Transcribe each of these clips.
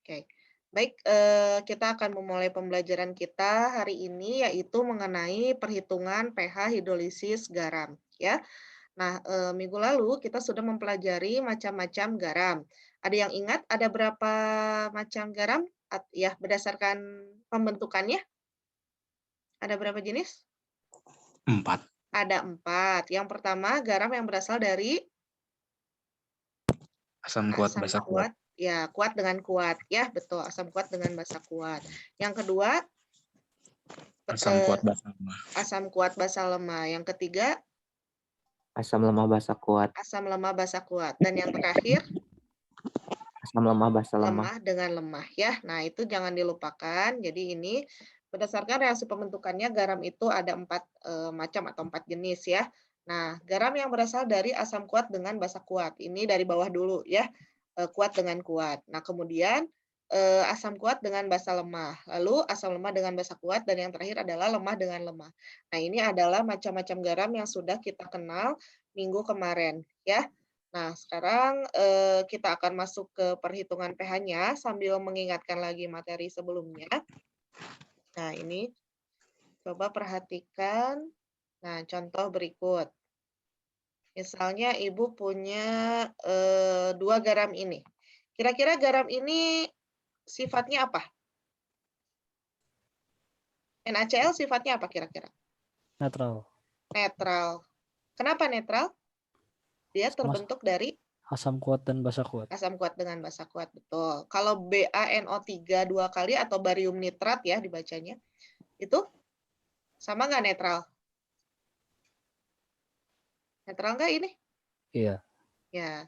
Oke. Baik, kita akan memulai pembelajaran kita hari ini, yaitu mengenai perhitungan pH hidrolisis garam, ya. Nah, minggu lalu kita sudah mempelajari macam-macam garam. Ada yang ingat ada berapa macam garam? Ya, berdasarkan pembentukannya, ada berapa jenis? 4. Ada 4. Yang pertama, garam yang berasal dari Asam kuat, asam basa kuat. kuat, ya, kuat dengan kuat, ya, betul, asam kuat dengan basa kuat. Yang kedua, Asam kuat, basa lemah. asam kuat basa lemah. Yang ketiga, Asam lemah basa kuat. asam lemah basa kuat. Dan yang terakhir, Asam lemah basa lemah. lemah dengan lemah, ya. Nah, itu jangan dilupakan. Jadi ini berdasarkan reaksi pembentukannya garam itu ada 4 macam atau 4 jenis, ya. Nah, garam yang berasal dari asam kuat dengan basa kuat. Ini dari bawah dulu, ya. Kuat dengan kuat. Nah, kemudian asam kuat dengan basa lemah. Lalu asam lemah dengan basa kuat, dan yang terakhir adalah lemah dengan lemah. Nah, ini adalah macam-macam garam yang sudah kita kenal minggu kemarin, ya. Nah, sekarang kita akan masuk ke perhitungan pH-nya sambil mengingatkan lagi materi sebelumnya. Nah, ini coba perhatikan. Nah, contoh berikut. Misalnya Ibu punya 2 garam ini. Kira-kira garam ini sifatnya apa? NaCl sifatnya apa kira-kira? Netral. Netral. Kenapa netral? Dia terbentuk dari Asam kuat dan basa kuat. asam kuat dengan basa kuat, betul. Kalau BaNO3 2 kali atau barium nitrat ya dibacanya, itu sama nggak netral? Netral nggak ini? Iya. Ya,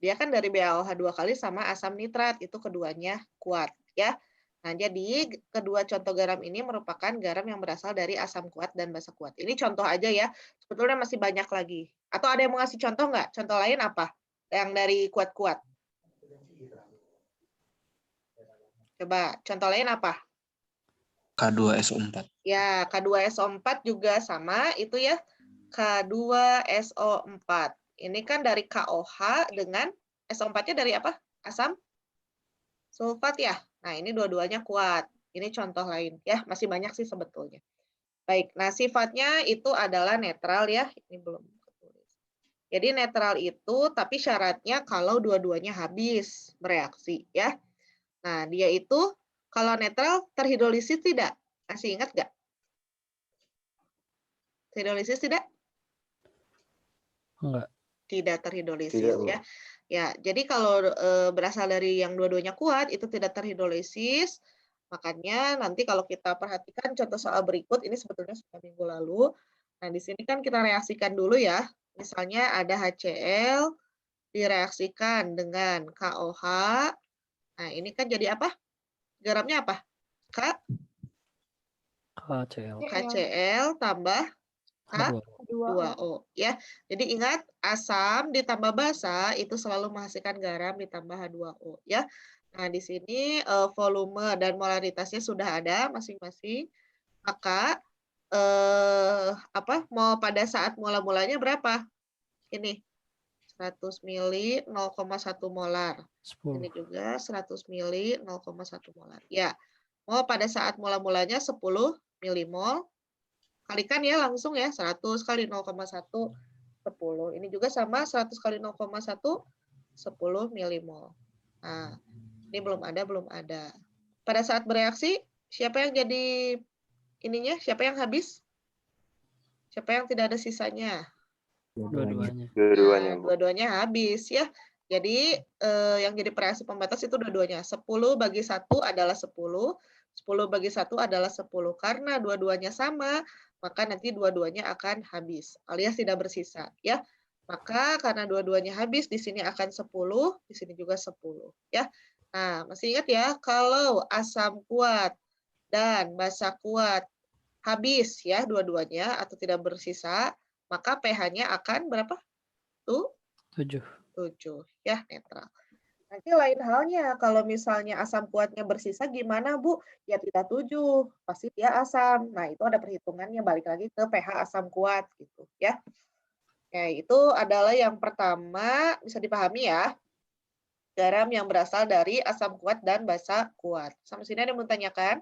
dia kan dari BaOH 2 kali sama asam nitrat, itu keduanya kuat, ya. Nah, jadi kedua contoh garam ini merupakan garam yang berasal dari asam kuat dan basa kuat. Ini contoh aja ya, sebetulnya masih banyak lagi. Atau ada yang mau ngasih contoh nggak? Contoh lain apa? Yang dari kuat-kuat. Coba, contoh lain apa? K2SO4. Ya, K2SO4 juga sama, itu ya. K2SO4. Ini kan dari KOH dengan SO4-nya dari apa? Asam sulfat ya. Nah, ini dua-duanya kuat. Ini contoh lain ya, masih banyak sih sebetulnya. Baik, nah sifatnya itu adalah netral ya. Ini belum ketulis. Jadi netral itu tapi syaratnya kalau dua-duanya habis bereaksi ya. Nah, dia itu kalau netral terhidrolisis tidak? Masih ingat nggak? Terhidrolisis tidak? Enggak. Tidak terhidrolisis Tidak, ya. Ya, jadi kalau berasal dari yang dua-duanya kuat itu tidak terhidrolisis. Makanya nanti kalau kita perhatikan contoh soal berikut ini sebetulnya sudah minggu lalu. Nah, di sini kan kita reaksikan dulu ya. Misalnya ada HCl direaksikan dengan KOH. Nah, ini kan jadi apa? Garamnya apa? KCl. HCl tambah H2O. H2O ya. Jadi ingat asam ditambah basa itu selalu menghasilkan garam ditambah H2O ya. Nah, di sini volume dan molaritasnya sudah ada masing-masing. Maka mau pada saat mula-mulanya berapa? Ini 100 mili 0,1 molar. 10. Ini juga 100 mili 0,1 molar. Ya. Mau pada saat mula-mulanya 10 milimol. Kalikan ya langsung ya, 100 kali 0,1, 10. Ini juga sama 100 kali 0,1, 10 milimol. Nah, ini belum ada. Pada saat bereaksi, siapa yang jadi ininya? Siapa yang habis? Siapa yang tidak ada sisanya? Dua-duanya. Nah, dua-duanya habis ya. Jadi yang jadi reaksi pembatas itu dua-duanya. 10 bagi 1 adalah 10, 10 bagi 1 adalah 10. Karena dua-duanya sama, maka nanti dua-duanya akan habis, alias tidak bersisa ya. Maka karena dua-duanya habis, di sini akan 10, di sini juga 10 ya. Nah, masih ingat ya, kalau asam kuat dan basa kuat habis ya dua-duanya atau tidak bersisa, maka pH-nya akan berapa? 7. 7 ya, netral. Nanti lain halnya kalau misalnya asam kuatnya bersisa gimana Bu? Ya tidak 7, pasti dia asam. Nah, itu ada perhitungannya balik lagi ke pH asam kuat gitu ya. Oke, itu adalah yang pertama bisa dipahami ya. garam yang berasal dari asam kuat dan basa kuat. Sampai sini ada yang mau tanyakan?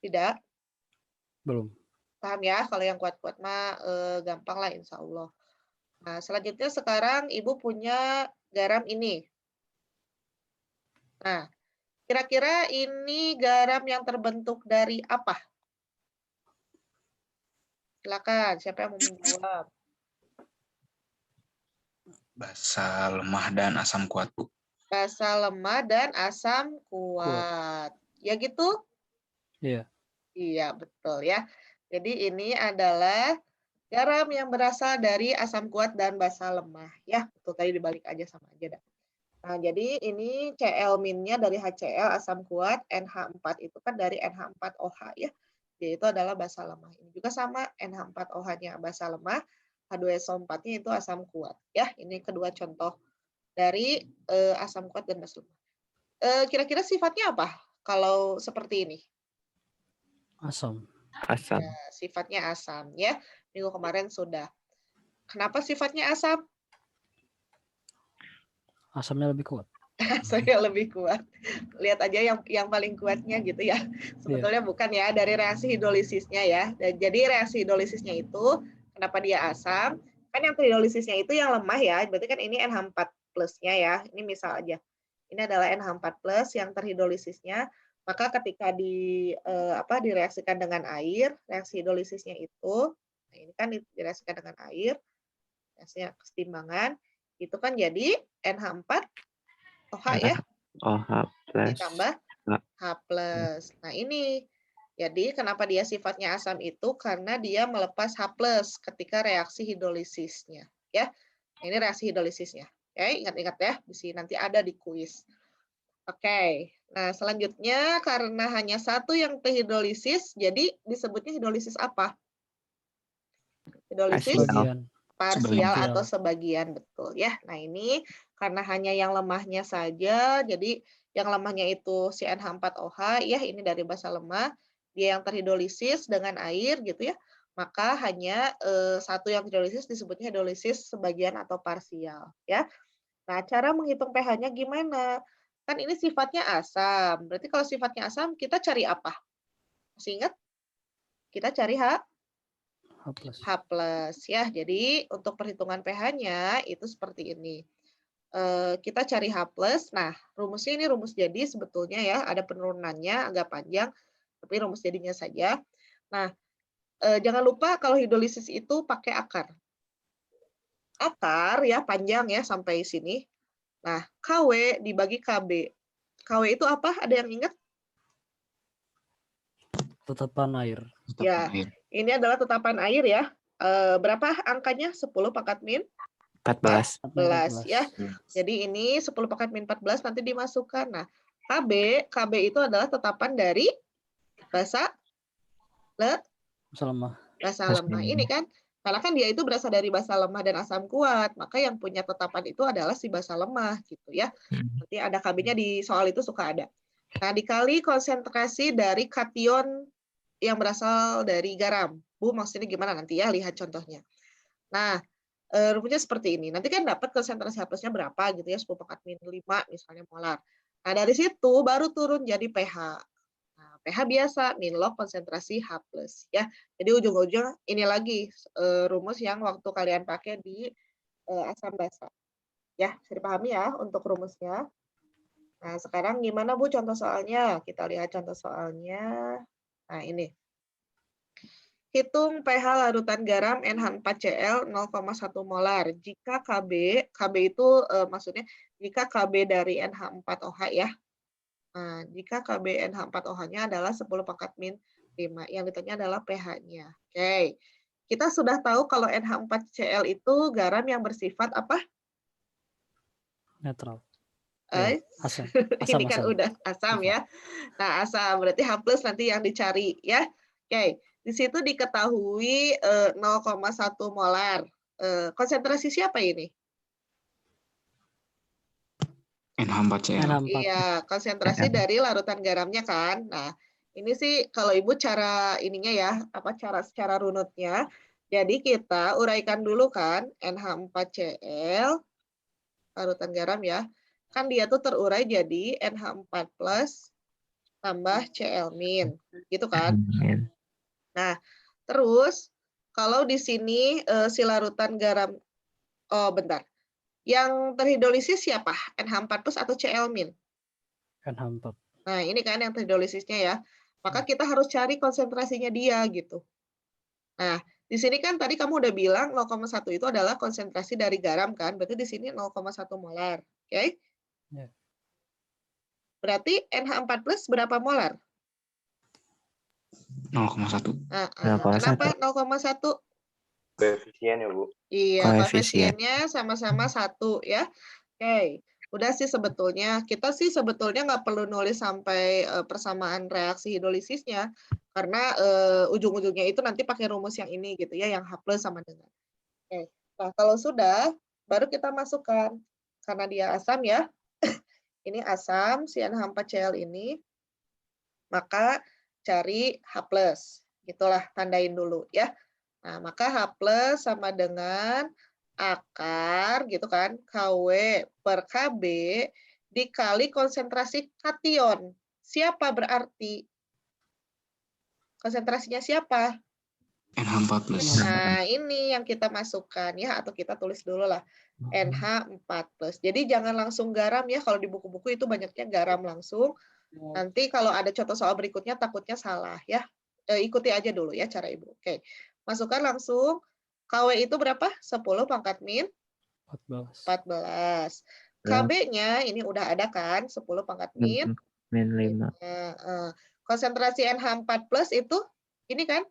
Tidak? Belum. Paham ya? Kalau yang kuat-kuat mah gampang lah insya Allah. Nah, selanjutnya sekarang Ibu punya garam ini. Nah, kira-kira ini garam yang terbentuk dari apa? Silakan, siapa yang mau menjawab? Basa lemah dan asam kuat, Bu. Basa lemah dan asam kuat. Ya gitu? Iya. Iya, betul ya. Jadi ini adalah garam yang berasal dari asam kuat dan basa lemah. Ya, betul tadi dibalik aja sama aja dah. Nah, jadi ini Cl-nya dari HCl asam kuat, NH4 itu kan dari NH4OH ya. Yaitu adalah basa lemah. Ini juga sama NH4OH-nya basa lemah, H2SO4-nya itu asam kuat. Ya, ini kedua contoh dari asam kuat dan basa lemah. Kira-kira sifatnya apa kalau seperti ini? Asam. Asam. Ya, sifatnya asam ya. Minggu kemarin sudah. Kenapa sifatnya asam? Asamnya lebih kuat. Saya lebih kuat. Lihat aja yang paling kuatnya gitu ya. Sebetulnya bukan ya, dari reaksi hidrolisisnya ya. Dan jadi reaksi hidrolisisnya itu kenapa dia asam? Kan yang terhidrolisisnya itu yang lemah ya. Berarti kan ini NH4 plusnya ya. Ini misal aja. Ini adalah NH4 plus yang terhidrolisisnya. Maka ketika direaksikan dengan air, reaksi hidrolisisnya itu, nah ini kan direaksikan dengan air, reaksinya kesetimbangan, itu kan jadi NH4 OH ya, OH plus. ditambah H+. Nah ini, jadi kenapa dia sifatnya asam itu? Karena dia melepas H+ ketika reaksi hidrolisisnya. Ya, ini reaksi hidrolisisnya. Oke, ingat-ingat ya, di sini nanti ada di kuis. Oke, nah selanjutnya karena hanya satu yang terhidrolisis, jadi disebutnya hidrolisis apa? Hidrolisis Sebagian. parsial Sebagian. atau sebagian, betul ya. Nah ini karena hanya yang lemahnya saja, jadi yang lemahnya itu si NH4OH ya, ini dari basa lemah, dia yang terhidrolisis dengan air gitu ya, maka hanya satu yang hidrolisis disebutnya hidrolisis sebagian atau parsial ya. Nah cara menghitung pH-nya gimana? Kan ini sifatnya asam, berarti kalau sifatnya asam kita cari apa? Masih ingat? Kita cari H+. H+ ya. Jadi untuk perhitungan pH-nya itu seperti ini. Kita cari H+. Nah, rumusnya ini rumus jadi sebetulnya ya, ada penurunannya agak panjang, tapi rumus jadinya saja. Nah, jangan lupa kalau hidrolisis itu pakai akar. Akar ya panjang ya sampai sini. Nah, KW dibagi KB. KW itu apa? Ada yang ingat? Tetapan air. Ya, ini adalah tetapan air ya. Berapa angkanya? 10 pangkat min 14. 14 ya. Jadi ini 10 pangkat min 14 nanti dimasukkan. Nah, KB itu adalah tetapan dari basa lemah. basa lemah. Ini kan karena kan dia itu berasal dari basa lemah dan asam kuat, maka yang punya tetapan itu adalah si basa lemah gitu ya. Nanti ada KB-nya di soal itu suka ada. Nah, dikali konsentrasi dari kation yang berasal dari garam. Bu, maksudnya gimana nanti ya, lihat contohnya. Nah, rumusnya seperti ini. Nanti kan dapat konsentrasi H+-nya berapa gitu ya, 10 pangkat min 5 misalnya molar. Nah, dari situ baru turun jadi pH. Nah, pH biasa, min log konsentrasi H+. Ya. Jadi ujung-ujung ini lagi rumus yang waktu kalian pakai di asam basa. Ya, bisa dipahami ya untuk rumusnya. Nah, sekarang gimana Bu contoh soalnya? Kita lihat contoh soalnya. Nah, ini. Hitung pH larutan garam NH4Cl 0,1 molar. Jika KB itu maksudnya jika KB dari NH4OH ya. Nah, jika KB NH4OH-nya adalah 10 pangkat min 5. Yang ditanya adalah pH-nya. Oke. Kita sudah tahu kalau NH4Cl itu garam yang bersifat apa? Netral. Asam. Asam. Ini kan udah asam ya. Nah, asam berarti H+ nanti yang dicari ya. Oke, di situ diketahui 0,1 molar. Konsentrasi siapa ini? NH4Cl. Iya, konsentrasi dari larutan garamnya kan. Nah, ini sih kalau Ibu cara ininya ya, cara secara runutnya. Jadi kita uraikan dulu kan NH4Cl larutan garam ya. Kan dia tuh terurai jadi NH4 plus tambah Cl min, gitu kan? Nah, terus kalau di sini si larutan garam, oh bentar, yang terhidrolisis siapa? NH4 plus atau Cl min? NH4. Nah, ini kan yang terhidrolisisnya ya. Maka kita harus cari konsentrasinya dia gitu. Nah, di sini kan tadi kamu udah bilang 0,1 itu adalah konsentrasi dari garam kan? Berarti di sini 0,1 molar. Oke? Ya. Berarti NH4 plus berapa molar? 0,1. Kenapa 0,1? Koefisien ya, Bu. Iya, Koefisien. koefisiennya sama-sama 1 ya. Oke, udah sih sebetulnya. Kita sih sebetulnya nggak perlu nulis sampai persamaan reaksi hidrolisisnya. Karena ujung-ujungnya itu nanti pakai rumus yang ini gitu ya, yang H plus sama dengan. Oke, nah kalau sudah, baru kita masukkan. Karena dia asam ya, ini asam, si NH4Cl ini, maka cari H plus. Gitulah, tandain dulu ya. Nah, maka H plus sama dengan akar gitu kan, KW per KB dikali konsentrasi kation. Siapa berarti? Konsentrasinya siapa? NH4 plus. Nah, ini yang kita masukkan ya, atau kita tulis dulu lah. NH4 plus. Jadi jangan langsung garam ya, kalau di buku-buku itu banyaknya garam langsung. Nanti kalau ada contoh soal berikutnya takutnya salah ya. Ikuti aja dulu ya cara Ibu. Oke. Masukkan langsung. KW itu berapa? 10 pangkat min 14. KB-nya ini udah ada kan? 10 pangkat min Min 5. konsentrasi NH4 plus itu ini kan?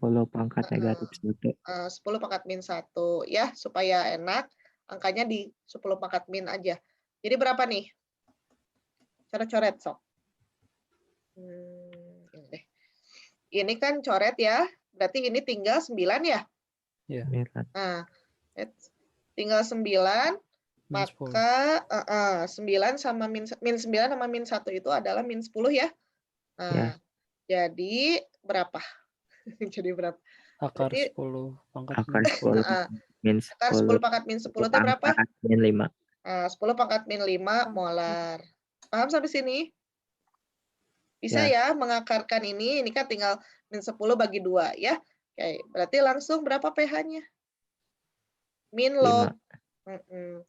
10 pangkat negatif 1. 10 pangkat min 1 ya, supaya enak. Angkanya di 10 pangkat min aja. Jadi berapa nih? Coret-coret sok. Ini deh. Ini kan coret ya. Berarti ini tinggal 9 ya? Iya. Nah, tinggal 9, maka 9 sama min 9 sama min 1 itu adalah min 10 ya. Nah, jadi berapa? Jadi berapa? Akar Berarti, 10 pangkat Akar min. 10 min 10. Akar 10 pangkat min 10 itu berapa? Min 5. 10 pangkat min 5 molar. Paham sampai sini? Bisa ya mengakarkan ini kan tinggal min 10 bagi 2 ya. Oke, berarti langsung berapa pH-nya? Min log.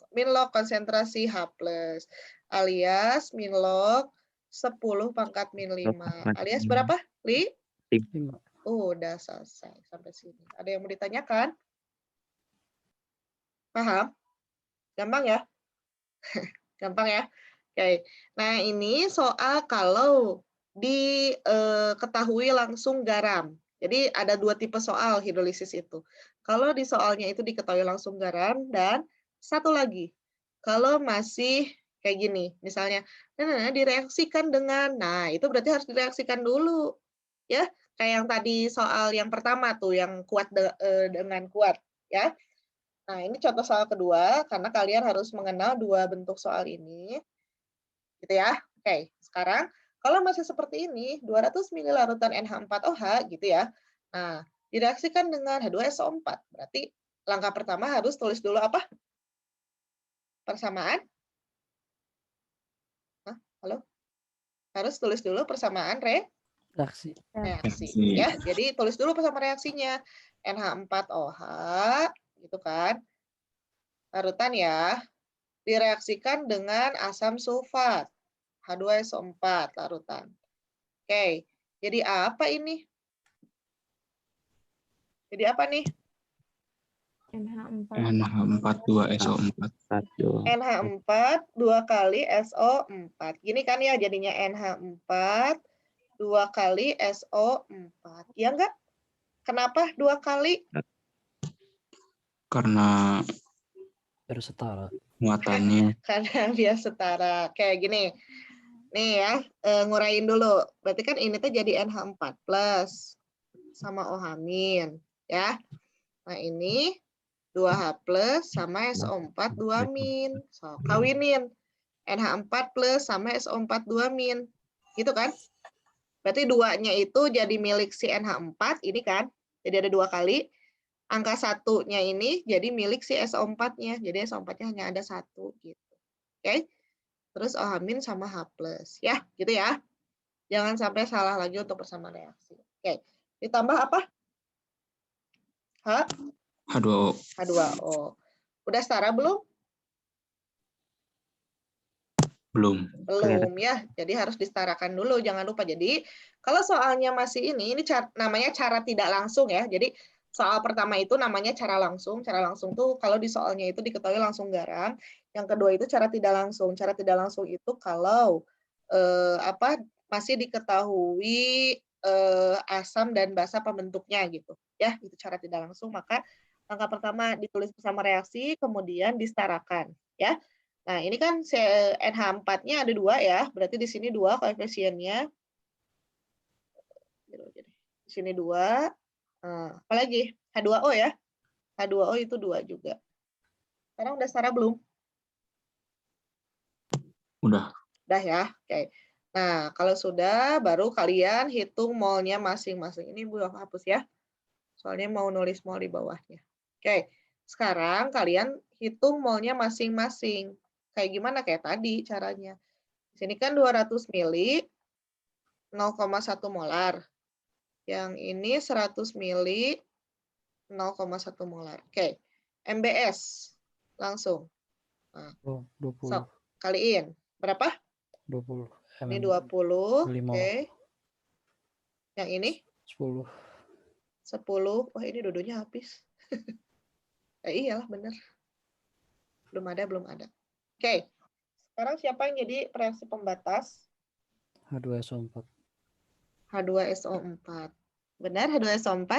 Min log konsentrasi H+, alias min log 10 pangkat min 5. Alias berapa? 5. Udah selesai sampai sini. Ada yang mau ditanyakan? Paham? Gampang ya? Gampang ya? Oke. Nah, ini soal kalau diketahui langsung garam. Jadi ada 2 tipe soal hidrolisis itu. Kalau di soalnya itu diketahui langsung garam, dan satu lagi, kalau masih kayak gini, misalnya, direaksikan dengan, nah itu berarti harus direaksikan dulu. Ya, kayak yang tadi soal yang pertama tuh, yang kuat dengan kuat. Ya. Nah, ini contoh soal kedua, karena kalian harus mengenal 2 bentuk soal ini. Gitu ya. Oke, sekarang kalau masih seperti ini, 200 ml larutan NH4OH gitu ya. Nah, direaksikan dengan H2SO4. Berarti langkah pertama harus tulis dulu apa? Persamaan. Halo? Harus tulis dulu persamaan reaksi. Ya, jadi tulis dulu persamaan reaksinya. NH4OH gitu kan. Larutan ya. Direaksikan dengan asam sulfat. H2SO4 larutan. Oke, jadi apa ini? Jadi apa nih? NH4 2SO4. NH4 2 kali SO4. Gini kan ya jadinya NH4 2 kali SO4. Ya enggak? Kenapa 2 kali? Karena Biar setara. muatannya. Karena biar setara. Kayak gini. Nih ya, nguraiin dulu. Berarti kan ini tuh jadi NH4 plus sama OH-, ya. Nah, ini 2H plus sama SO4 2-. So, kawinin. NH4 plus sama SO4 2-. Gitu kan? Berarti 2-nya itu jadi milik si NH4, ini kan. Jadi ada 2 kali. angka 1-nya ini jadi milik si SO4-nya. Jadi SO4-nya hanya ada 1 gitu. Oke. Terus OH- sama H+, ya, gitu ya. Jangan sampai salah lagi untuk persamaan reaksi. Oke. Ditambah apa? H2O. H2O. Udah setara belum? Belum. Belum ya. Jadi harus disetarakan dulu, jangan lupa. Jadi kalau soalnya masih ini namanya cara tidak langsung ya. Jadi soal pertama itu namanya cara langsung. Cara langsung tuh kalau di soalnya itu diketahui langsung garam. Yang kedua itu cara tidak langsung. Cara tidak langsung itu kalau masih diketahui asam dan basa pembentuknya gitu. Ya, itu cara tidak langsung. Maka langkah pertama ditulis bersama reaksi, kemudian disetarakan ya. Nah, ini kan NH4-nya ada 2 ya, berarti di sini 2 koefisiennya. Di sini 2. Apalagi? H2O ya. H2O itu 2 juga. Sekarang udah setara belum? Udah. Udah ya, oke. Nah, kalau sudah, baru kalian hitung molnya masing-masing. Ini Bu hapus ya, soalnya mau nulis mol di bawahnya. Oke, sekarang kalian hitung molnya masing-masing. Kayak gimana? Kayak tadi caranya. Di sini kan 200 mili, 0,1 molar. Yang ini 100 mili, 0,1 molar. Oke, MBS. Langsung. Nah, 20. Kaliin. Berapa? 20. Ini 20. Lima. Oke. Yang ini? 10. 10. Wah, ini dua-duanya habis. Iyalah, bener. Belum ada. Oke. Sekarang siapa yang jadi reaksi pembatas? H2SO4. H2SO4. Benar, H2SO4?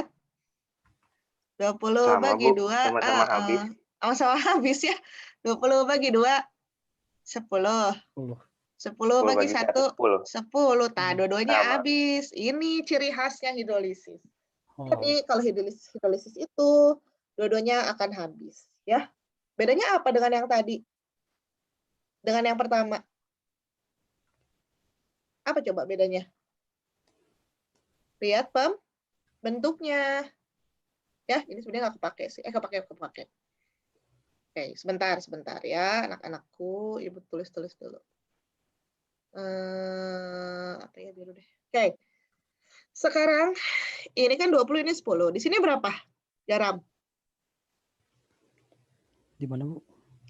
20 Sama, bagi Bu. 2. Sama-sama habis. Sama-sama habis ya. 20 bagi 2. 10. 10. 10 bagi 1. 10. 10. Nah, dua-duanya Sama. habis. Ini ciri khasnya hidrolisis. Oh. Jadi kalau hidrolisis itu dua-duanya akan habis, ya. Bedanya apa dengan yang tadi? Dengan yang pertama? Apa coba bedanya? Lihat bentuknya. Ya, ini sebenarnya nggak kepake sih. Kepake. Oke, sebentar ya, anak-anakku. Ibu tulis dulu. Apa ya biru deh. Oke. Sekarang ini kan 20, ini 10. Di sini berapa garam? Di mana, Bu?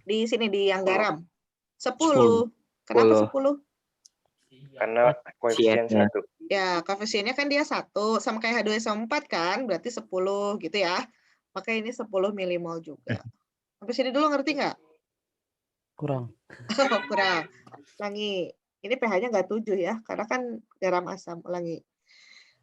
Di sini di yang garam. 10. 10. Kenapa 10? Karena koefisien 1. Ya, koefisiennya kan dia 1. Sama kayak H2SO4 kan, berarti 10 gitu ya. Maka ini 10 milimol juga. Sampai sini dulu ngerti nggak? Kurang. Kurang. Ulangi. Ini pH-nya nggak 7 ya, karena kan garam asam. Ulangi.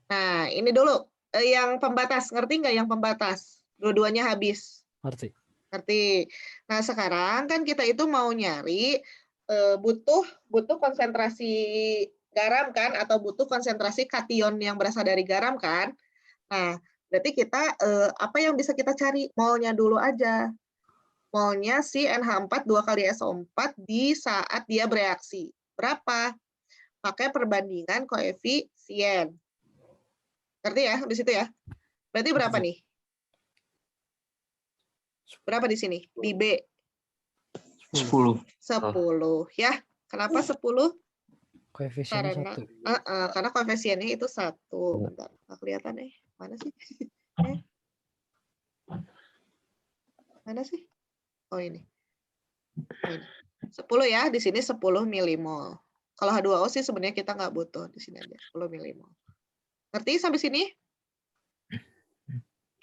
Nah, ini dulu. Yang pembatas, ngerti nggak yang pembatas? Dua-duanya habis. Ngerti. Ngerti. Nah, sekarang kan kita itu mau nyari butuh konsentrasi garam kan, atau butuh konsentrasi kation yang berasal dari garam kan. Nah, berarti kita apa yang bisa kita cari? Molnya dulu aja. Molnya si NH4 2 kali SO4 di saat dia bereaksi. Berapa? Pakai perbandingan koefisien. Ngerti ya? Di situ ya? Berarti berapa nih? Berapa di sini? Di B? 10. 10 ya. Kenapa 10? Koefisiennya Karena 1. karena koefisiennya itu 1. Bentar, nggak kelihatan nih. Mana sih? Mana sih? Oh ini. 10 ya, di sini 10 milimol. Kalau H2O sih sebenarnya kita nggak butuh, di sini aja 10 milimol. Ngerti sampai sini?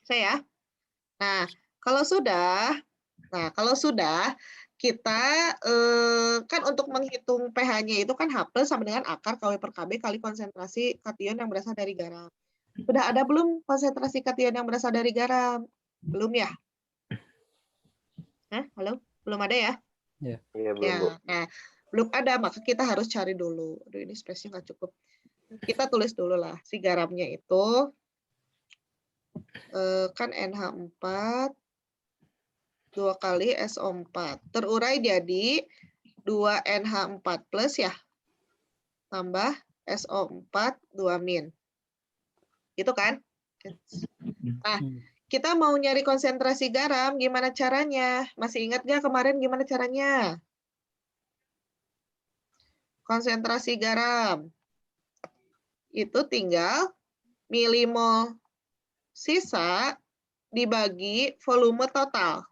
Saya? Nah, kalau sudah kita kan untuk menghitung pH-nya itu kan H+ sama dengan akar KW per KB kali konsentrasi kation yang berasal dari garam. Sudah ada belum konsentrasi kation yang berasal dari garam? Belum ya? Halo? Belum ada ya? Iya, belum, Ya, Bu. nah, belum ada, maka kita harus cari dulu. Aduh, ini space-nya nggak cukup. Kita tulis dulu lah, si garamnya itu kan NH4 2 kali SO4. Terurai jadi 2NH4 plus ya, tambah SO4 2 min. Gitu kan? Nah, kita mau nyari konsentrasi garam, gimana caranya? Masih ingat nggak kemarin gimana caranya? Konsentrasi garam. Itu tinggal milimol sisa dibagi volume total.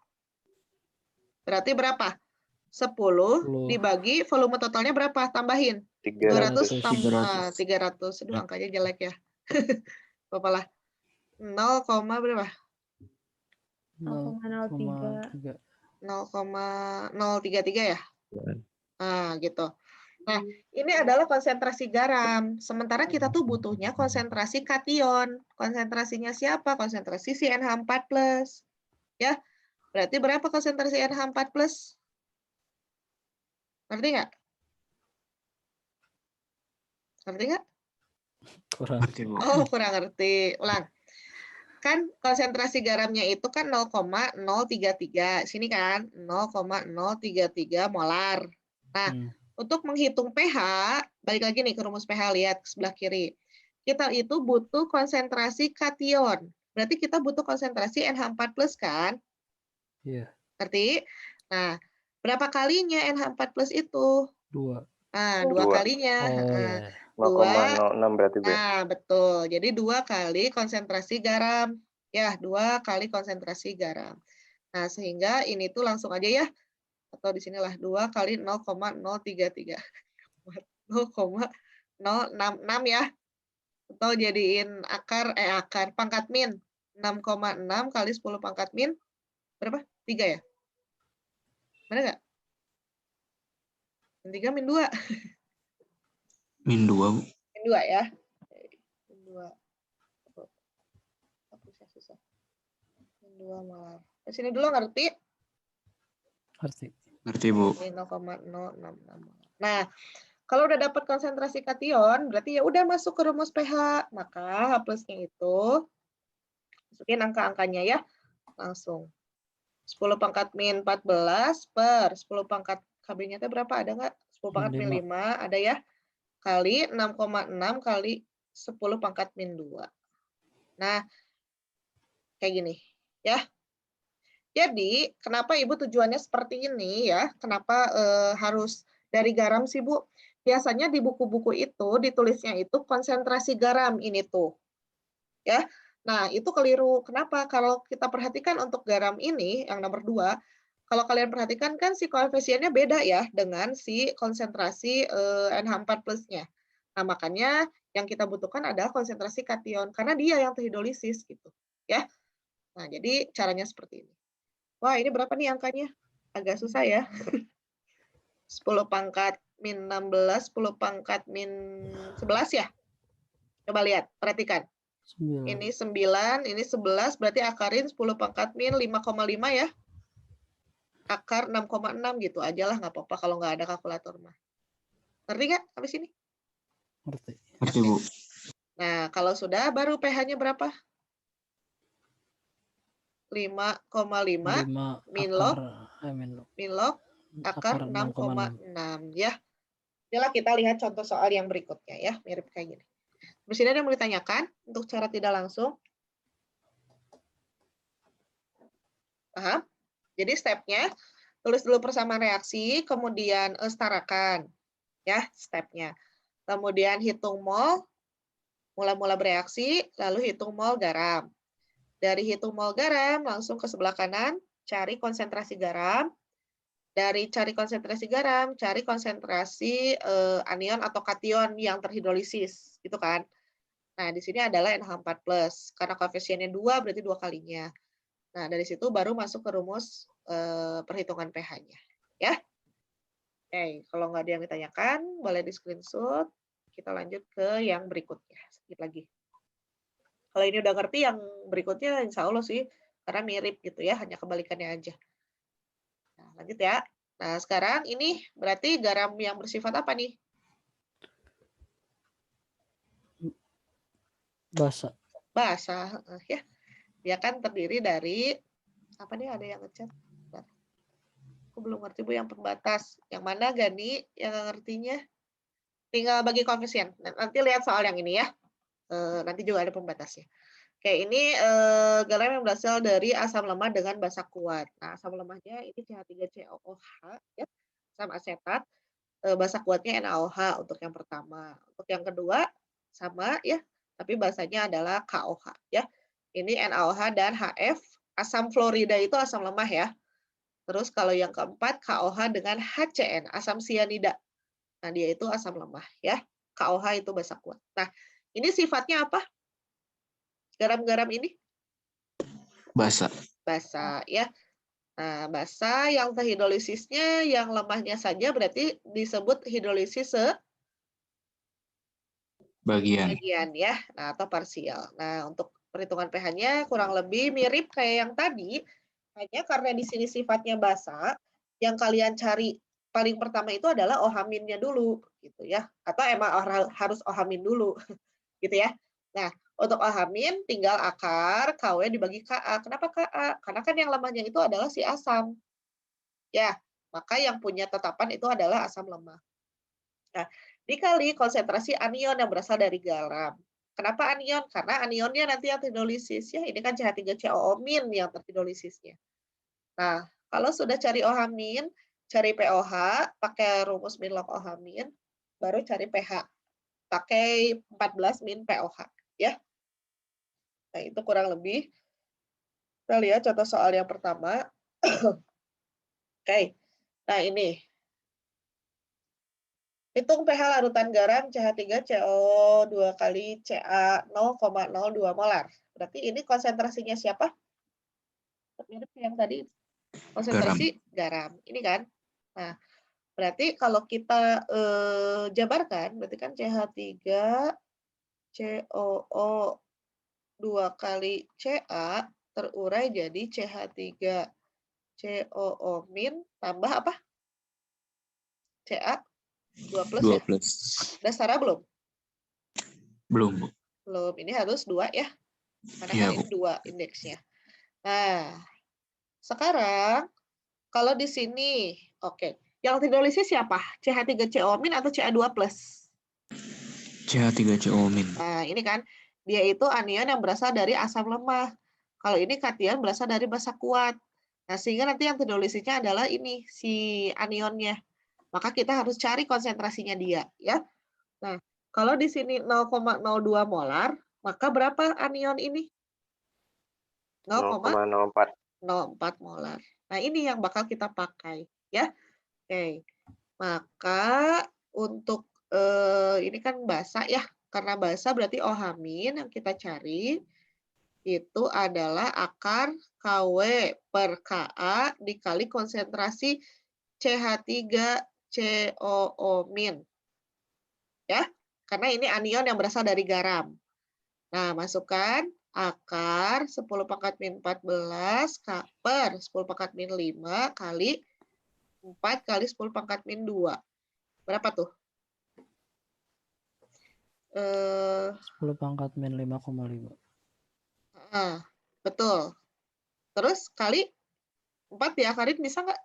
Berarti berapa? 10 dibagi volume totalnya berapa? Tambahin. 200 300. 300. Aduh, angkanya jelek ya. Apalah. 0, berapa? 0,03. 0,033 ya? Nah, gitu. Nah, ini adalah konsentrasi garam. Sementara kita tuh butuhnya konsentrasi kation. Konsentrasinya siapa? Konsentrasi si NH4+. Ya. Berarti berapa konsentrasi NH4+? Ngerti nggak? Ngerti nggak? Kurang. Ngerti, Bu. Oh, kurang ngerti. Ulang. Kan konsentrasi garamnya itu kan 0,033. Sini kan 0,033 molar. Nah, untuk menghitung pH, balik lagi nih ke rumus pH, lihat sebelah kiri. Kita itu butuh konsentrasi kation. Berarti kita butuh konsentrasi NH4+ kan? Iya. Ngerti? Nah, berapa kalinya NH4+ itu? 2. Nah, 2 Dua. kalinya. Oh Nah, ya. 0,06 berarti, Bu. Nah, betul. Jadi 2 kali konsentrasi garam. Ya, 2 kali konsentrasi garam. Nah, sehingga ini tuh langsung aja ya. Atau di sinilah 2 kali 0,033. 0,066 ya. Atau jadiin akar pangkat min. 6,6 kali 10 pangkat min. Berapa? 3 ya? Mana nggak? Min 3, min 2. Min 2, Bu. Min 2 ya. Min 2. Hapusnya susah. Min 2 molar. Di sini dulu ngerti? Ngerti. Ngerti, Bu. Ini 0,066. Nah, kalau udah dapat konsentrasi kation, berarti ya udah masuk ke rumus pH. Maka H+-nya itu masukin angka-angkanya ya. Langsung. 10 pangkat min 14 per 10 pangkat KB-nya itu berapa? Ada nggak? 10 pangkat min 5 ada ya? Kali 6,6 kali 10 pangkat min 2. Nah, kayak gini ya. Jadi, kenapa Ibu tujuannya seperti ini ya? Kenapa harus dari garam sih, Bu? Biasanya di buku-buku itu ditulisnya itu konsentrasi garam ini tuh. Ya. Nah, itu keliru. Kenapa? Kalau kita perhatikan untuk garam ini yang nomor 2, kalau kalian perhatikan kan si koefisiennya beda ya dengan si konsentrasi NH4+-nya. Nah, makanya yang kita butuhkan adalah konsentrasi kation karena dia yang terhidrolisis gitu, ya. Nah, jadi caranya seperti ini. Wah, ini berapa nih angkanya? Agak susah ya. 10 pangkat min 16, 10 pangkat min 11 ya? Coba lihat, perhatikan. 9. Ini 9, ini 11, berarti akarin 10 pangkat min 5,5 ya? Akar 6,6 gitu aja lah, nggak apa-apa kalau nggak ada kalkulator mah. Ngerti nggak sampai sini? Ngerti. Ngerti, Bu. Nah, kalau sudah, baru pH-nya berapa? 5,5 min log akar 6,6 ya. Inilah kita lihat contoh soal yang berikutnya ya, mirip kayak gini. Di sini ada yang mau ditanyakan untuk cara tidak langsung. Paham? Jadi stepnya, tulis dulu persamaan reaksi, kemudian setarakan ya stepnya. Kemudian hitung mol, mula-mula bereaksi, lalu hitung mol garam. Dari hitung mol garam, langsung ke sebelah kanan, cari konsentrasi garam. Dari cari konsentrasi garam, cari konsentrasi anion atau kation yang terhidrolisis, gitu kan. Nah, di sini adalah NH4+. Karena koefisiennya 2, berarti 2 kalinya. Nah, dari situ baru masuk ke rumus perhitungan pH-nya. Ya. Oke, kalau nggak ada yang ditanyakan, boleh di-screenshot. Kita lanjut ke yang berikutnya. Sedikit lagi. Kalau ini udah ngerti, yang berikutnya insya Allah sih, karena mirip gitu ya, hanya kebalikannya aja. Nah, lanjut ya. Nah, sekarang ini berarti garam yang bersifat apa nih? Basa. Basa, ya. Dia kan terdiri dari, apa nih, ada yang ngechat? Aku belum ngerti, Bu, yang pembatas. Yang mana, Gani, yang nggak ngertinya? Tinggal bagi koefisien. Nanti lihat soal yang ini ya. Nanti juga ada pembatasnya. Oke, ini garam yang berasal dari asam lemah dengan basa kuat. Nah, asam lemahnya ini CH3COOH ya, asam asetat, basa kuatnya NaOH untuk yang pertama. Untuk yang kedua sama ya, tapi basanya adalah KOH ya. Ini NaOH dan HF, asam fluorida itu asam lemah ya. Terus kalau yang keempat KOH dengan HCN, asam sianida. Nah, dia itu asam lemah ya. KOH itu basa kuat. Nah, ini sifatnya apa? Garam-garam ini? Basa. Basa ya. Nah, basa yang terhidrolisisnya yang lemahnya saja berarti disebut hidrolisis Bagian. sebagian ya, nah, atau parsial. Nah, untuk perhitungan pH-nya kurang lebih mirip kayak yang tadi, hanya karena di sini sifatnya basa, yang kalian cari paling pertama itu adalah OH-nya dulu gitu ya. Atau emang harus OH- dulu gitu ya. Nah, untuk OH- tinggal akar KW dibagi KA. Kenapa KA? Karena kan yang lemahnya itu adalah si asam. Ya, maka yang punya tetapan itu adalah asam lemah. Nah, dikali konsentrasi anion yang berasal dari garam. Kenapa anion? Karena anionnya nanti yang terhidrolisis ya. Ini kan CH3COO- yang terhidrolisisnya. Nah, kalau sudah cari OH-, cari POH, pakai rumus min log OH-, baru cari pH. Pakai 14 min POH ya. Nah, itu kurang lebih. Kita lihat contoh soal yang pertama. Oke. Nah, ini. Hitung pH larutan garam CH3CO2 kali Ca 0,02 molar. Berarti ini konsentrasinya siapa? Mirip yang tadi. Konsentrasi garam. Ini kan. Nah, berarti kalau kita jabarkan, berarti kan CH3COO2 kali Ca terurai jadi CH3COO- tambah apa? Ca 2 plus 2 ya? plus. Udah setara belum? Belum, Bu. Belum. Ini harus 2 ya. Karena Iya, kan Bu. ini 2 indeksnya. Nah, sekarang kalau di sini, oke. Yang hidrolisis siapa? CH3CO- atau Ca2 plus? CH3CO-. Nah, ini kan dia itu anion yang berasal dari asam lemah. Kalau ini kation berasal dari basa kuat. Nah, sehingga nanti yang hidrolisisnya adalah ini si anionnya. Maka kita harus cari konsentrasinya dia, ya. Nah, kalau di sini 0,02 molar, maka berapa anion ini? 0,04. 0,04 molar. Nah, ini yang bakal kita pakai, ya. Oke. Maka untuk ini kan basa ya. Karena basa berarti OH- yang kita cari itu adalah akar KW per KA dikali konsentrasi CH3COO-. Ya. Karena ini anion yang berasal dari garam. Nah, masukkan akar 10 pangkat min 14 per 10 pangkat min 5 kali 4 kali 10 pangkat min 2. Berapa tuh? 10 pangkat min 5,5. Betul. Terus kali 4 diakarin bisa nggak?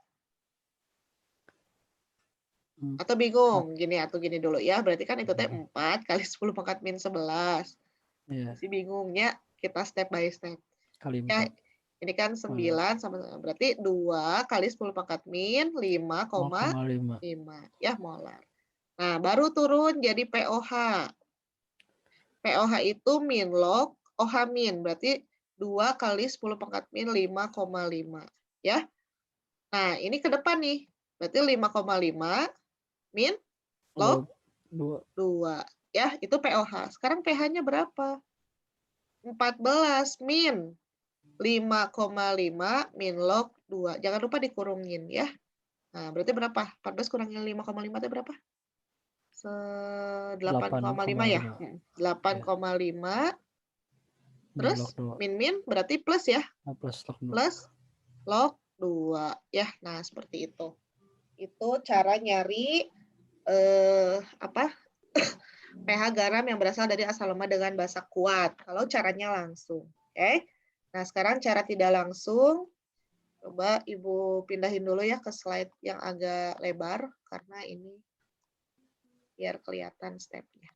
Atau bingung? Gini atau gini dulu ya. Berarti kan itu teh 4 kali 10 pangkat min 11. Iya, Si bingungnya kita step by step. kali Ya, 4. ini kan 9 sama berarti 2 kali 10 pangkat min 5,5 ya molar. Nah, baru turun jadi POH. POH itu min log OH-, berarti 2 kali 10 pangkat min 5,5 ya. Nah, ini ke depan nih. Berarti 5,5 min log 2 ya, itu POH. Sekarang pH-nya berapa? 14 min 5,5 min log 2. Jangan lupa dikurungin ya. Nah, berarti berapa? 14 kurangin 5,5 itu berapa? 8,5 ya? 8,5. Terus min berarti plus ya? Plus log 2 ya. Nah, seperti itu. Itu cara nyari pH garam yang berasal dari asam lemah dengan basa kuat. Kalau caranya langsung, oke? Nah, sekarang cara tidak langsung, coba Ibu pindahin dulu ya ke slide yang agak lebar, karena ini biar kelihatan step-nya.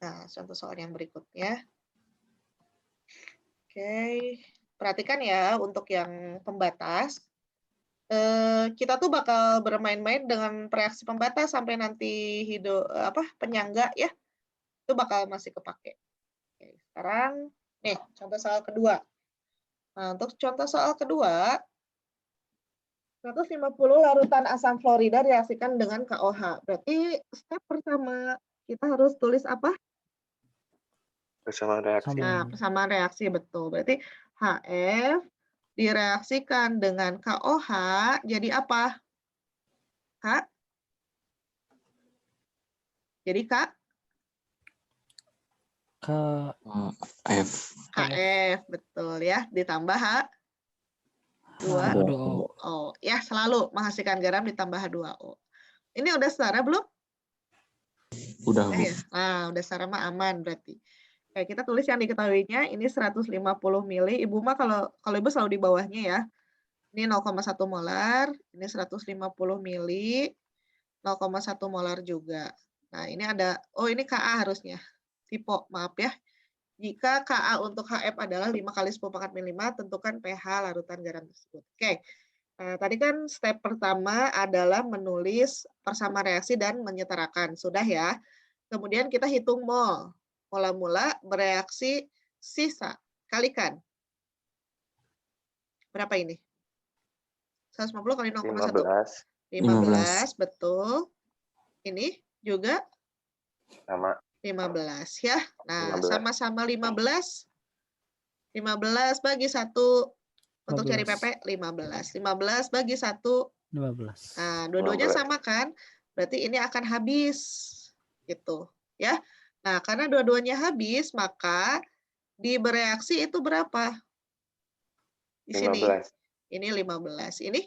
Nah, contoh soal yang berikutnya. Oke, perhatikan ya untuk yang pembatas. Kita tuh bakal bermain-main dengan reaksi pembatas sampai nanti penyangga ya, itu bakal masih kepake. Oke, sekarang nih contoh soal kedua. Nah, untuk contoh soal kedua, 150 larutan asam fluorida direaksikan dengan KOH. Berarti step pertama kita harus tulis apa? Persamaan reaksi. Nah, persamaan reaksi betul. Berarti HF direaksikan dengan KOH jadi apa? Kak? Jadi Kak? F. KF, betul ya. Ditambah H2O. H2O. Ya, selalu menghasilkan garam ditambah H2O. Ini udah setara belum? Udah, Bu. Ya. Nah, udah setara mah aman berarti. Oke, kita tulis yang diketahuinya ini 150 mili. Ibu mah kalau Ibu selalu di bawahnya ya. Ini 0,1 molar, ini 150 mili, 0,1 molar juga. Nah, ini ada, ini Ka harusnya. Tipo, maaf ya. Jika Ka untuk HF adalah 5 kali 10 pangkat min 5, tentukan pH larutan garam tersebut. Oke. Nah, tadi kan step pertama adalah menulis persamaan reaksi dan menyetarakan. Sudah ya. Kemudian kita hitung mol. Mula-mula bereaksi sisa. Kalikan. Berapa ini? 150 kali 0,1. 15, betul. Ini juga Sama. 15 ya. Nah, 15. sama-sama 15. 15 bagi 1 untuk cari 15. PP 15. 15 bagi 1. 15. Nah, dua-duanya 15. sama kan? Berarti ini akan habis. Gitu, ya. Nah, karena dua-duanya habis, maka di bereaksi itu berapa? Di sini. 15. Ini 15. Ini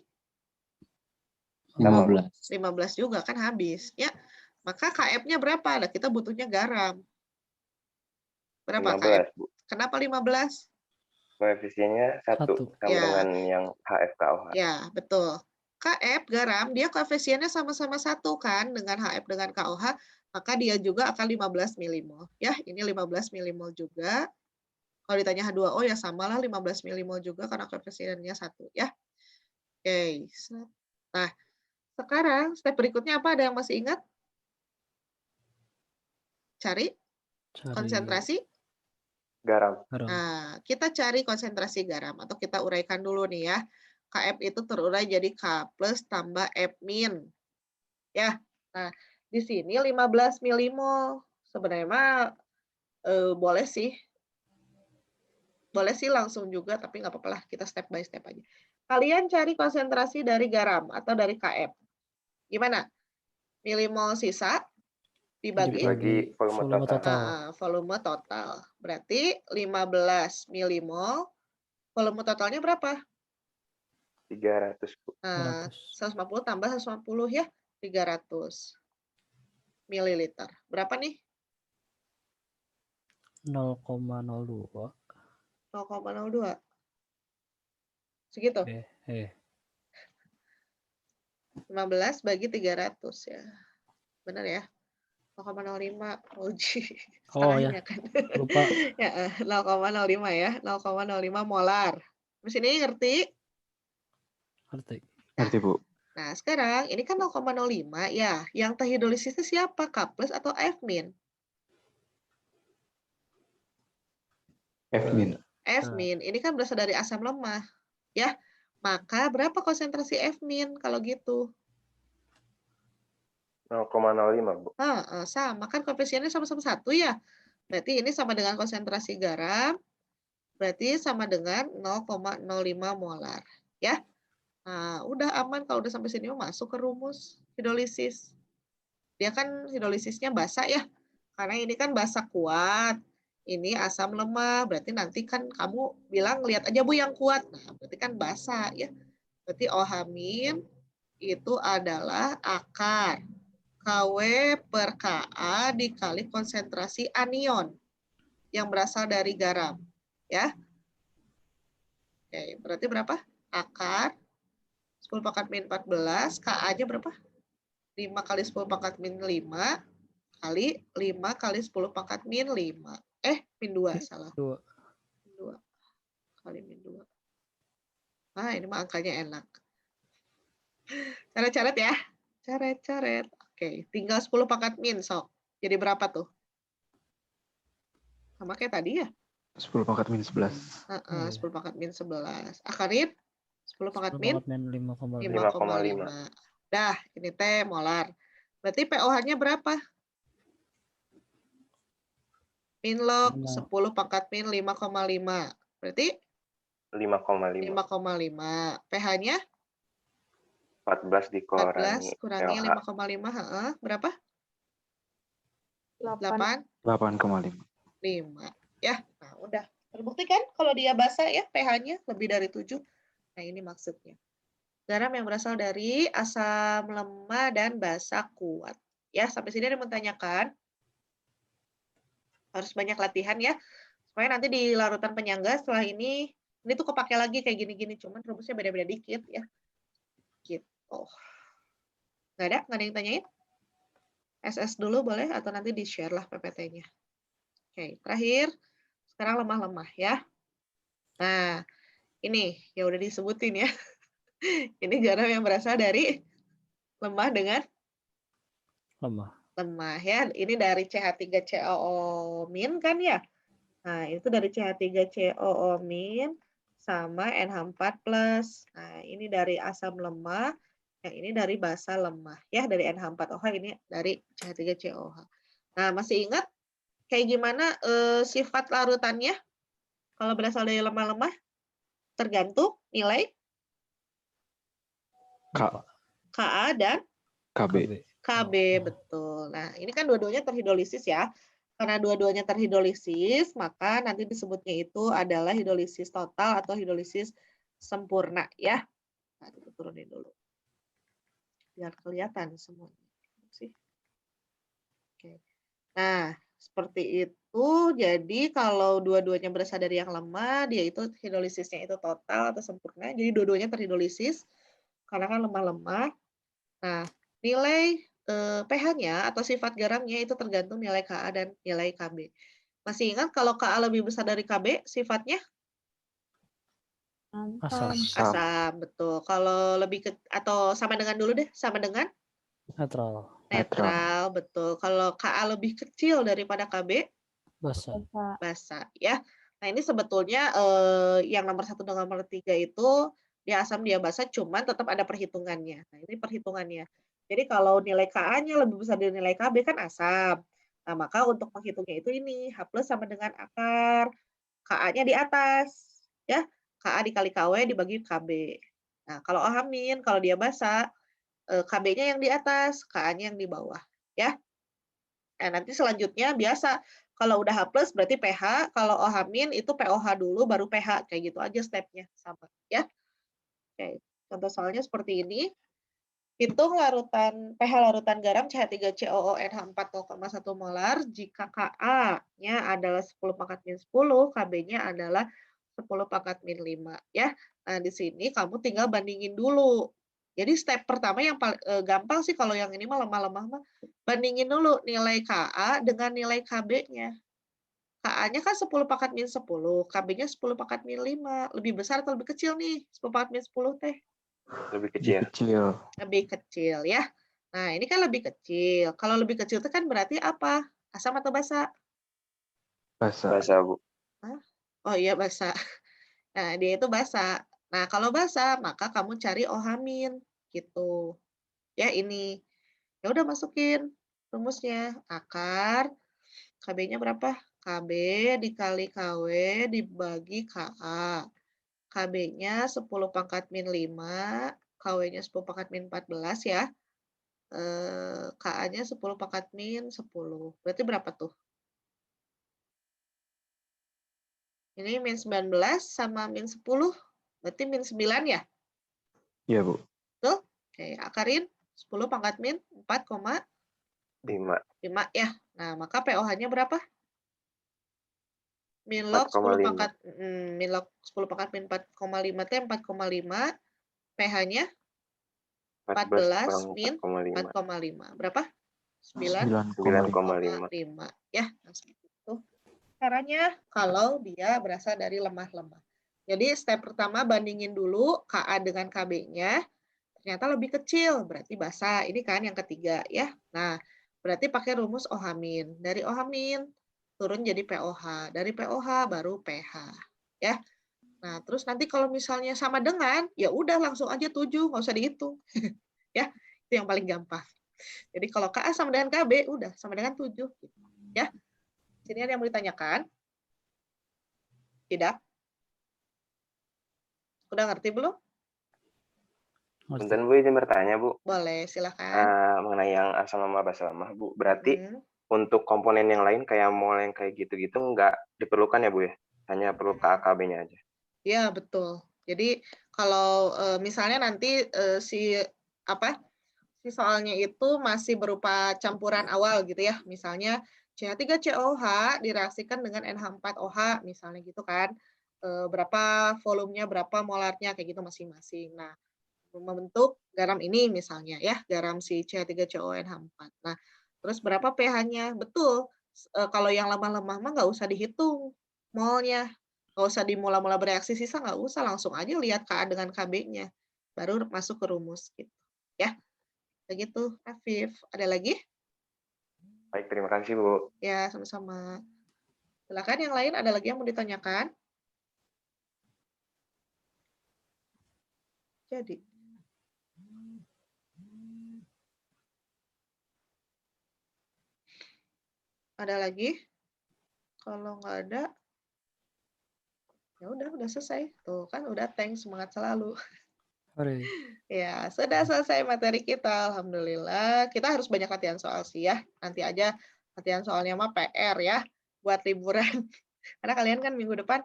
15. 15 juga kan habis, ya. Maka KF-nya berapa? Nah, kita butuhnya garam. Berapa 15, KF? Bu. Kenapa 15? Koefisiennya 1 sama Ya. dengan yang HF-KOH. Ya, betul. KF garam dia koefisiennya sama-sama 1 kan dengan HF dengan KOH, maka dia juga akan 15 milimol. Ya, ini 15 milimol juga. Kalau ditanya H2O ya samalah 15 milimol juga karena koefisiennya 1 ya. Oke. Nah, sekarang step berikutnya apa? Ada yang masih ingat? Cari konsentrasi Garam. Nah, kita cari konsentrasi garam atau kita uraikan dulu nih ya. KF itu terurai jadi K plus tambah F min. Ya. Nah, di sini 15 milimol. Sebenarnya mah boleh sih. Boleh sih langsung juga, tapi nggak apa-apa lah. Kita step by step aja. Kalian cari konsentrasi dari garam atau dari KF. Gimana? Milimol sisa dibagi volume total. Volume total. Berarti 15 milimol. Volume totalnya berapa? 300, Bu. 150 tambah 150 ya, 300 mililiter. Berapa nih? 0,02. 0,02. Segitu? 15 bagi 300 ya. Benar ya? 0,05 uji. Ya. Kan? Lupa. Ya, 0,05 ya. 0,05 molar. Di sini ngerti? Ngerti, Bu. Nah, sekarang ini kan 0,05 ya. Yang terhidrolisis itu siapa? K plus atau F min? F min. F min. Ini kan berasal dari asam lemah. Ya. Maka berapa konsentrasi F min kalau gitu? 0,05, Bu. Sama kan koefisiennya sama-sama 1 ya. Berarti ini sama dengan konsentrasi garam. Berarti sama dengan 0,05 molar. Ya. Nah, udah aman kalau udah sampai sini masuk ke rumus hidrolisis. Dia kan hidrolisisnya basa ya. Karena ini kan basa kuat. Ini asam lemah. Berarti nanti kan kamu bilang lihat aja Bu yang kuat. Nah, berarti kan basa ya. Berarti OH min itu adalah akar KW per Ka dikali konsentrasi anion yang berasal dari garam. Ya. Oke, berarti berapa? Akar 10 pangkat min 14, Ka-nya berapa? 5 kali 10 pangkat min 5 kali 5 kali 10 pangkat min 5. Min 2, salah. 2. kali min 2. Ah, ini mah angkanya enak. Coret-coret ya. Coret-coret. Oke, tinggal 10 pangkat min, sok. Jadi berapa tuh? Sama kayak tadi ya? 10 pangkat min 11. 10 pangkat min 11. Akarin? 10 pangkat 10 min? pangkat min 5,5. 5,5. Dah, ini teh molar. Berarti POH-nya berapa? Min log 10 pangkat min 5,5. Berarti 5,5. 5,5. pH-nya 14 14 dikurangi kurangi pH. 5,5. Berapa? 8. 8,5. 5. Ya, nah udah. Terbukti kan kalau dia basah ya pH-nya lebih dari 7. Nah, ini maksudnya. Garam yang berasal dari asam lemah dan basa kuat. Ya, sampai sini ada yang menanyakan. Harus banyak latihan ya. Supaya nanti di larutan penyangga setelah ini tuh kepake lagi kayak gini-gini. Cuman rumusnya beda-beda dikit ya. Gitu. Nggak ada yang tanyain? SS dulu boleh atau nanti di-share lah PPT-nya. Oke, terakhir. Sekarang lemah-lemah ya. Nah, ini ya udah disebutin ya. Ini garam yang berasal dari lemah dengan lemah ya. Ini dari CH3COO- kan ya. Nah, itu dari CH3COO- sama NH4+. Nah, ini dari asam lemah, yang ini dari basa lemah ya, dari NH4OH, ini dari CH3COOH. Nah, masih ingat kayak gimana sifat larutannya? Kalau berasal dari lemah-lemah tergantung nilai Ka dan KB. KB, betul. Nah, ini kan dua-duanya terhidrolisis ya. Karena dua-duanya terhidrolisis, maka nanti disebutnya itu adalah hidrolisis total atau hidrolisis sempurna ya. Nah, kita turunin dulu. Biar kelihatan semuanya. Oke. Nah, seperti itu. Jadi kalau dua-duanya berasal dari yang lemah, dia itu hidrolisisnya itu total atau sempurna. Jadi dua-duanya terhidrolisis karena kan lemah-lemah. Nah, nilai pH-nya atau sifat garamnya itu tergantung nilai Ka dan nilai Kb. Masih ingat kalau Ka lebih besar dari Kb, sifatnya Asam. asam, betul. Kalau lebih atau sama dengan dulu deh, sama dengan netral, betul. Kalau Ka lebih kecil daripada Kb, basa ya. Nah, ini sebetulnya yang nomor 1 dan nomor 3 itu dia asam dia basa, cuman tetap ada perhitungannya. Nah, ini perhitungannya. Jadi kalau nilai Ka-nya lebih besar dari nilai Kb kan asam. Nah, maka untuk menghitungnya itu ini H+ sama dengan akar Ka-nya di atas ya. Ka dikali Kw dibagi Kb. Nah, kalau OH-, kalau dia basa Kb-nya yang di atas, Ka-nya yang di bawah ya. Nah, nanti selanjutnya biasa kalau udah H+ berarti pH, kalau OH- itu POH dulu baru pH, kayak gitu aja stepnya sama ya. Oke, contoh soalnya seperti ini. Hitung pH larutan garam CH3COONH4 0,1 molar jika Ka-nya adalah 10 pangkat min 10, Kb-nya adalah 10 pangkat min 5 ya. Nah, di sini kamu tinggal bandingin dulu. Jadi step pertama yang paling gampang sih kalau yang ini mah lemah-lemah mah bandingin dulu nilai Ka dengan nilai Kb-nya. Ka-nya kan 10 pangkat min 10, Kb-nya 10 pangkat min 5. Lebih besar atau lebih kecil nih 10 pangkat min 10 teh? Lebih kecil. Lebih kecil ya. Nah, ini kan lebih kecil. Kalau lebih kecil itu kan berarti apa? Asam atau basa? Basa, Bu. Hah? Oh iya, basa. Nah, dia itu basa. Nah, kalau basa, maka kamu cari OH- gitu. Ya, ini. Ya udah masukin rumusnya. Akar Kb-nya berapa? Kb dikali Kw dibagi Ka. Kb-nya 10 pangkat min 5, Kw-nya 10 pangkat min 14 ya. Ka-nya 10 pangkat min 10. Berarti berapa tuh? Ini min 19 sama min 10. Berarti min 9 ya? Iya, Bu. Betul? Oke, akarin 10 pangkat min 4,5 ya. Nah, maka POH-nya berapa? Min log 10 pangkat min log 10 pangkat min 4,5 teh 4,5. pH-nya 14 min 4,5. Berapa? 9,5 ya. Nah, seperti itu caranya kalau dia berasal dari lemah-lemah. Jadi step pertama bandingin dulu KA dengan KB-nya, ternyata lebih kecil, berarti basa. Ini kan yang ketiga ya. Nah, berarti pakai rumus OH-. Dari OH- turun jadi POH, dari POH baru pH. Ya. Nah, terus nanti kalau misalnya sama dengan, ya udah langsung aja 7, nggak usah dihitung. Ya, itu yang paling gampang. Jadi kalau KA sama dengan KB, udah sama dengan 7. Ya. Sini ada yang mau ditanyakan? Tidak? Udah ngerti belum? Ngerti. Punten Bu, izin bertanya Bu, Boleh, silakan. mengenai yang asam lama basa lama Bu. Berarti Hmm. untuk komponen yang lain kayak mol yang kayak gitu-gitu nggak diperlukan ya Bu ya? Hanya perlu KAKB-nya aja. Ya, betul. Jadi kalau misalnya nanti si soalnya itu masih berupa campuran awal gitu ya. Misalnya CH3COH direaksikan dengan NH4OH misalnya gitu kan. Berapa volumenya, berapa molarnya kayak gitu masing-masing. Nah, membentuk garam ini misalnya ya, garam si CH3CONH4. Nah, terus berapa pH-nya? Betul. Kalau yang lemah-lemah mah nggak usah dihitung molnya. Nggak usah dimula-mula bereaksi, sisa nggak usah, langsung aja lihat KA dengan KB-nya. Baru masuk ke rumus gitu. Ya, begitu, Afif. Ada lagi? Baik, terima kasih Bu. Ya, sama-sama. Silakan yang lain, ada lagi yang mau ditanyakan? Jadi. Ada lagi? Kalau nggak ada, ya udah selesai. Tuh kan udah thanks, semangat selalu. Hore. Ya, sudah selesai materi kita. Alhamdulillah. Kita harus banyak latihan soal sih ya. Nanti aja latihan soalnya mah PR ya buat liburan. Karena kalian kan minggu depan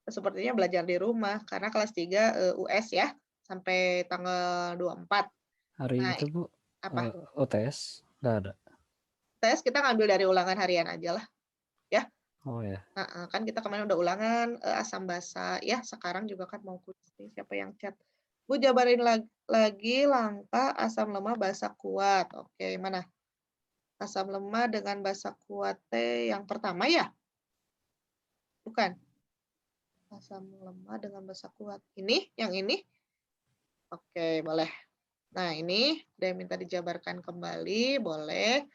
sepertinya belajar di rumah karena kelas 3 US ya sampai tanggal 24. Hari Nah, itu Bu, apa? UTS nggak ada. Tes kita ngambil dari ulangan harian aja lah. Ya. Oh ya. Kan kita kemarin udah ulangan asam basa ya, sekarang juga kan mau kuis nih, siapa yang chat. Bu jabarin lagi langkah asam lemah basa kuat. Oke, mana? Asam lemah dengan basa kuat yang pertama ya? Bukan. Asam lemah dengan basa kuat. Ini, yang ini? Oke, boleh. Nah, ini ada yang minta dijabarkan kembali, boleh.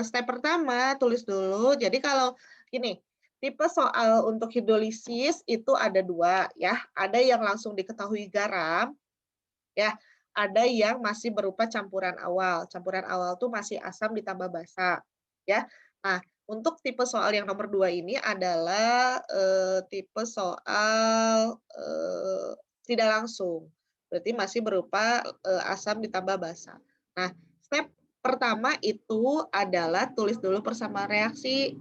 Step pertama, tulis dulu. Jadi kalau gini, tipe soal untuk hidrolisis itu ada 2 ya. Ada yang langsung diketahui garam, ya. Ada yang masih berupa campuran awal. Campuran awal tuh masih asam ditambah basa, ya. Nah, untuk tipe soal yang nomor 2 ini adalah tipe soal tidak langsung. Berarti masih berupa asam ditambah basa. Nah, step pertama itu adalah tulis dulu persamaan reaksi.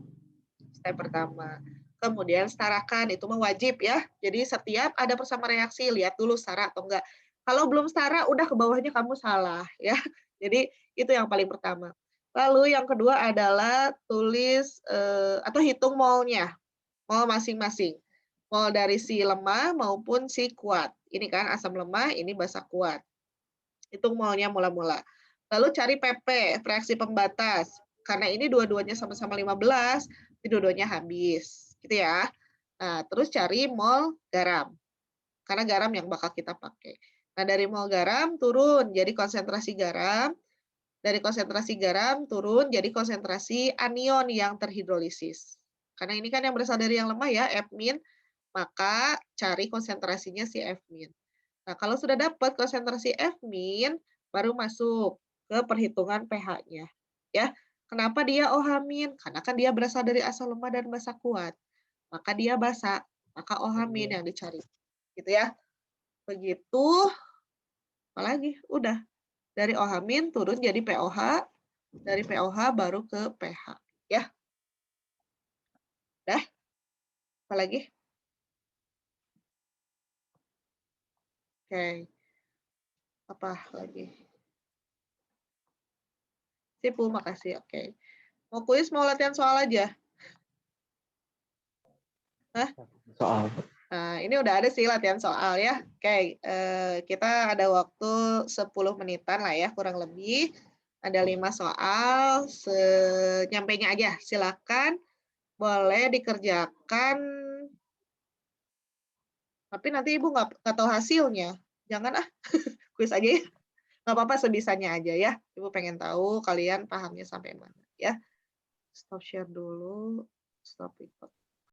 Step pertama. Kemudian setarakan, itu mah wajib ya. Jadi setiap ada persamaan reaksi, lihat dulu setara atau enggak. Kalau belum setara, udah ke bawahnya kamu salah ya. Jadi itu yang paling pertama. Lalu yang kedua adalah tulis atau hitung molnya. Mol masing-masing. Mol dari si lemah maupun si kuat. Ini kan asam lemah, ini basa kuat. Hitung molnya mula-mula. Lalu cari PP, reaksi pembatas. Karena ini dua-duanya sama-sama 15, dua-duanya habis. Gitu ya. Nah, terus cari mol garam. Karena garam yang bakal kita pakai. Nah, dari mol garam turun jadi konsentrasi garam. Dari konsentrasi garam turun jadi konsentrasi anion yang terhidrolisis. Karena ini kan yang berasal dari yang lemah ya, F-, maka cari konsentrasinya si F-. Nah, kalau sudah dapat konsentrasi F-, baru masuk ke perhitungan pH-nya. Ya, kenapa dia OH-? Karena kan dia berasal dari asam lemah dan basa kuat. Maka dia basa, maka OH- yang dicari. Gitu ya. Begitu, apalagi udah dari OH- turun jadi POH, dari POH baru ke pH. Ya. Dah. Apalagi? Oke. Apa lagi? Sip, Bu, makasih. Oke. Mau kuis, mau latihan soal aja? Hah? Soal. Nah, ini udah ada sih latihan soal ya. Oke, kita ada waktu 10 menitan lah ya, kurang lebih. Ada 5 soal, senyampainya aja. Silakan, boleh dikerjakan Tapi nanti Ibu nggak tahu hasilnya. Jangan ah, kuis aja ya. Nggak apa-apa sebisanya aja ya. Ibu pengen tahu kalian pahamnya sampai mana ya. Stop share dulu. Stop record.